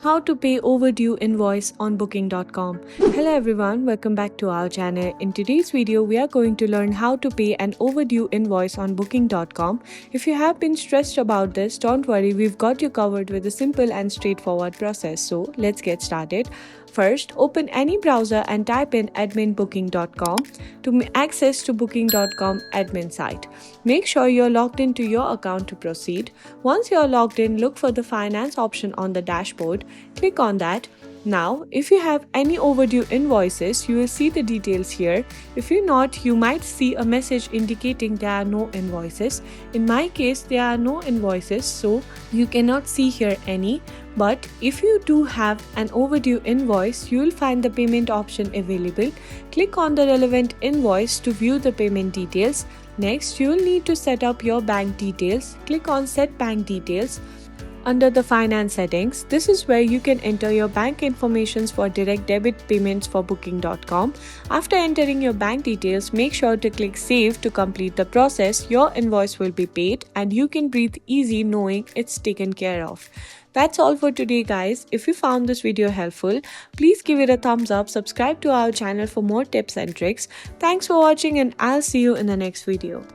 How to pay overdue invoice on booking.com. Hello everyone, welcome back to our channel. In today's video, we are going to learn how to pay an overdue invoice on booking.com. If you have been stressed about this, don't worry, we've got you covered with a simple and straightforward process. So let's get started. First, open any browser and type in adminbooking.com to access to booking.com admin site. Make sure you're logged into your account to proceed. Once you're logged in, look for the finance option on the dashboard. Click on that. Now, if you have any overdue invoices, you will see the details here. If you're not, you might see a message indicating there are no invoices. In my case, there are no invoices, so you cannot see here any. But if you do have an overdue invoice, you will find the payment option available. Click on the relevant invoice to view the payment details. Next, you will need to set up your bank details. Click on Set Bank Details. Under the finance settings, this is where you can enter your bank information for direct debit payments for booking.com. After entering your bank details, make sure to click Save to complete the process. Your invoice will be paid and you can breathe easy knowing it's taken care of. That's all for today, guys. If you found this video helpful, please give it a thumbs up, subscribe to our channel for more tips and tricks. Thanks for watching and I'll see you in the next video.